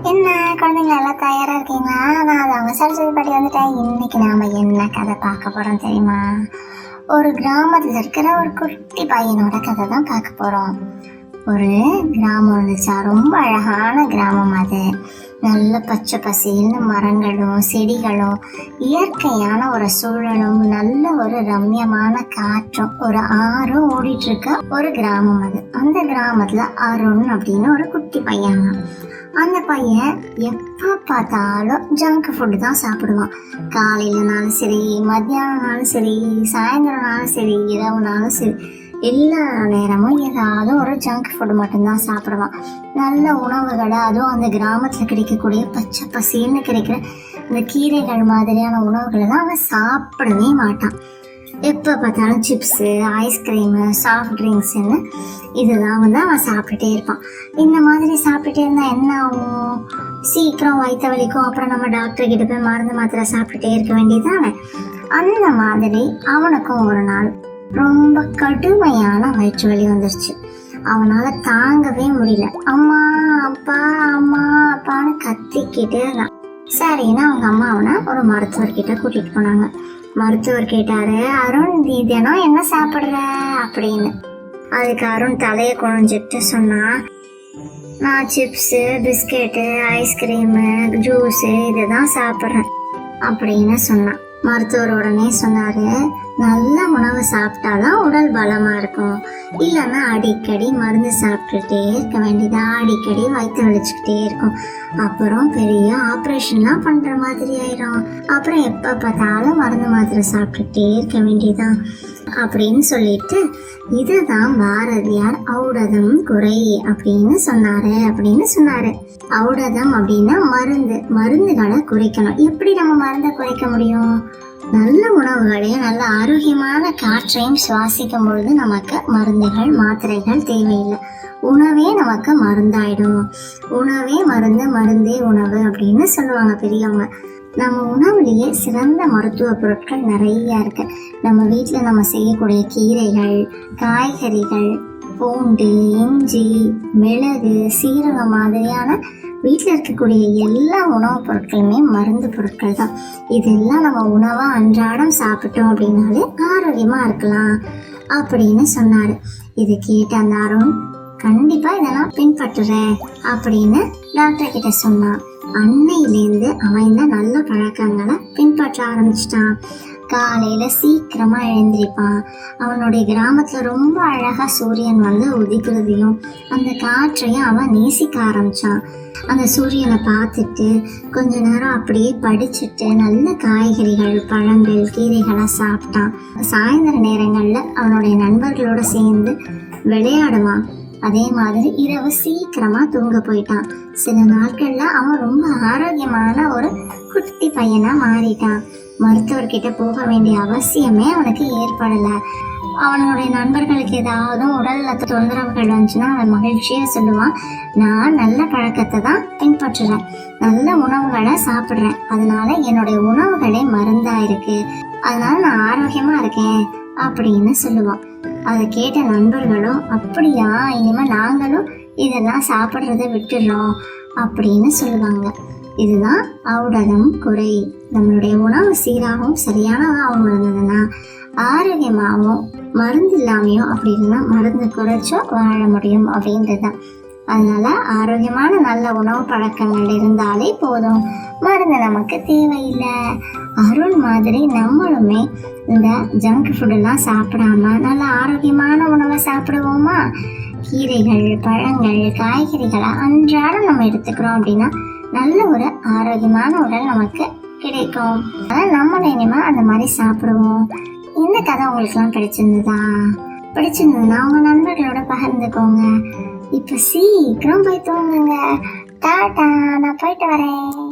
என்ன குழந்தைங்க எல்லாம் தயாரா இருக்கீங்களா? நான் அது அவங்க சரஸ்வதி பாட்டி வந்துட்டேன். இன்னைக்கு நாம என்ன கதை பார்க்க போறோம் தெரியுமா? ஒரு கிராமத்துல இருக்கிற ஒரு குட்டி பையனோட கதை தான் பார்க்க போறோம். ஒரு கிராமம் இருந்துச்சா, ரொம்ப அழகான கிராமம் அது. நல்ல பச்சை பசேல்னு மரங்களும் செடிகளும் இயற்கையான ஒரு சூழலும் நல்ல ஒரு ரம்யமான காற்றும் ஒரு ஆறும் ஓடிட்டு இருக்க ஒரு கிராமம் அது. அந்த கிராமத்துல அருண் அப்படின்னு ஒரு குட்டி பையன். அந்த பையன் எப்போ பார்த்தாலும் ஜங்க் ஃபுட்டு தான் சாப்பிடுவான். காலையிலனாலும் சரி, மத்தியானம்னாலும் சரி, சாயந்தரம்னாலும் சரி, இரவுனாலும் சரி, எல்லா நேரமும் ஏதாவது ஒரு ஜங்க் ஃபுட்டு மட்டும்தான் சாப்பிடுவான். நல்ல உணவுகளை, அதுவும் அந்த கிராமத்தில் கிடைக்கக்கூடிய பச்சை பசேல்னு கிடைக்கிற இந்த கீரைகள் மாதிரியான உணவுகளை தான் அவன் சாப்பிடவே மாட்டான். எப்போ பார்த்தாலும் சிப்ஸு, ஐஸ்கிரீமு, சாஃப்ட் ட்ரிங்க்ஸுன்னு இதுதான் அவன் சாப்பிட்டுட்டே இருப்பான். இந்த மாதிரி சாப்பிட்டுட்டே இருந்தால் என்ன ஆகும்? சீக்கிரம் வயிற்று வலிக்கும். அப்புறம் நம்ம டாக்டர் கிட்ட போய் மருந்து மாத்திரை சாப்பிட்டுட்டே இருக்க வேண்டியதானே. அந்த மாதிரி அவனுக்கும் ஒரு நாள் ரொம்ப கடுமையான வயிற்று வலி வந்துருச்சு. அவனால் தாங்கவே முடியல. அம்மா அப்பா அம்மா அப்பான்னு கத்திக்கிட்டே இருந்தான். சரின்னு அவங்க அம்மா அவனை ஒரு மருத்துவர்கிட்ட கூட்டிகிட்டு போனாங்க. மருத்துவர் கேட்டாரு, அருண் நீ தினம் என்ன சாப்பிட்ற அப்படின்னு. அதுக்கு அருண் தலையை குழஞ்சிட்டு சொன்னா, நான் சிப்ஸு, பிஸ்கெட்டு, ஐஸ்கிரீமு, ஜூஸு இதுதான் சாப்பிட்றேன் அப்படின்னு சொன்னான். மருத்துவர் உடனே சொன்னாரு, நல்ல உணவு சாப்பிட்டாதான் உடல் பலமா இருக்கும். இல்லைன்னா அடிக்கடி மருந்து சாப்பிட்டுட்டே இருக்க வேண்டியதா, அடிக்கடி வயிற்று வலிச்சுக்கிட்டே இருக்கும். அப்புறம் பெரிய ஆப்ரேஷன்லாம் பண்ற மாதிரி ஆயிரும். அப்புறம் எப்ப பார்த்தாலும் மருந்து மாத்திரை சாப்பிட்டுட்டே இருக்க வேண்டியதான் அப்படின்னு சொல்லிட்டு, இதுதான் பாரதியார் ஔடதம் குறை அப்படின்னு சொன்னாரு. ஔடதம் அப்படின்னா மருந்துகளை குறைக்கணும். எப்படி நம்ம மருந்தை குறைக்க முடியும்? நல்ல உணவுகளையும் நல்ல ஆரோக்கியமான காற்றையும் சுவாசிக்கும் பொழுது நமக்கு மருந்துகள் மாத்திரைகள் தேவையில்லை. உணவே நமக்கு மருந்தாயிடும். உணவே மருந்து, மருந்தே உணவு அப்படின்னு சொல்லுவாங்க பெரியவங்க. நம்ம உணவுலேயே சிறந்த மருத்துவ பொருட்கள் நிறைய இருக்கு. நம்ம வீட்டில் நம்ம செய்யக்கூடிய கீரைகள், காய்கறிகள், பூண்டு, இஞ்சி, மிளகு, சீரகம் மாதிரியான வீட்டில் இருக்கக்கூடிய எல்லா உணவுப் பொருட்களுமே மருந்து பொருட்கள் தான். இதெல்லாம் நம்ம உணவாக அன்றாடம் சாப்பிட்டோம் அப்படின்னாலே ஆரோக்கியமாக இருக்கலாம் அப்படின்னு சொன்னார். இது கேட்ட அந்த அருண், கண்டிப்பாக இதெல்லாம் பின்பற்றுறேன் அப்படின்னு டாக்டர் கிட்ட சொன்னான். அன்னையிலேருந்து அவன் இந்த நல்ல பழக்கங்களை பின்பற்ற ஆரம்பிச்சிட்டான். காலையில் சீக்கிரமாக எழுந்திருப்பான். அவனுடைய கிராமத்தில் ரொம்ப அழகாக சூரியன் உதிக்கிறதையும் அந்த காற்றையும் அவன் நேசிக்க ஆரம்பித்தான். அந்த சூரியனை பார்த்துட்டு கொஞ்ச நேரம் அப்படியே படிச்சுட்டு நல்ல காய்கறிகள், பழங்கள், கீரைகளாக சாப்பிட்டான். சாயந்தர நேரங்களில் அவனுடைய நண்பர்களோடு சேர்ந்து விளையாடுவான். அதே மாதிரி இரவு சீக்கிரமா தூங்க போயிட்டான். சில நாட்கள்ல அவன் ரொம்ப ஆரோக்கியமான ஒரு குட்டி பையனா மாறிட்டான். மருத்துவர்கிட்ட போக வேண்டிய அவசியமே அவனுக்கு ஏற்படல. அவனுடைய நண்பர்களுக்கு ஏதாவது உடல்ல தொந்தரவுகள் வந்துச்சுன்னா அவன் மகிழ்ச்சியா சொல்லுவான், நான் நல்ல பழக்கத்தை தான் பின்பற்றுறேன், நல்ல உணவுகளை சாப்பிட்றேன், அதனால என்னுடைய உணவுகளே மருந்தா இருக்கு, அதனால நான் ஆரோக்கியமா இருக்கேன் அப்படின்னு சொல்லுவான். அதை கேட்ட நண்பர்களும், அப்படியா, இனிமே நாங்களும் இதெல்லாம் சாப்பிட்றத விட்டுடுறோம் அப்படின்னு சொல்லுவாங்க. இதுதான் ஔடதம் குறை. நம்மளுடைய உணவு சீராகவும் சரியானதாகவும் இருந்ததுன்னா ஆரோக்கியமாகவும் மருந்து இல்லாமையும் அப்படி இல்லைன்னா மருந்து குறைச்சோ வாழ முடியும் அப்படின்றது தான். அதனால ஆரோக்கியமான நல்ல உணவு பழக்கங்கள் இருந்தாலே போதும், மருந்து நமக்கு தேவையில்லை. அருண் மாதிரி நம்மளுமே இந்த ஜங்க் ஃபுட்டெல்லாம் சாப்பிடாம நல்ல ஆரோக்கியமான உணவை சாப்பிடுவோமா? கீரைகள், பழங்கள், காய்கறிகளை அன்றாடம் நம்ம எடுத்துக்கிறோம் அப்படின்னா நல்ல ஒரு ஆரோக்கியமான உடல் நமக்கு கிடைக்கும். அதனால் நம்மளும் இனிமேல் அந்த மாதிரி சாப்பிடுவோம். இந்த கதை உங்களுக்குலாம் பிடிச்சிருந்ததுன்னா உங்கள் நண்பர்களோட பகிர்ந்துக்கோங்க. இப்போ சீக்கிரம் போய் தூங்குங்க. டாடா, நான் போயிட்டு வரேன்.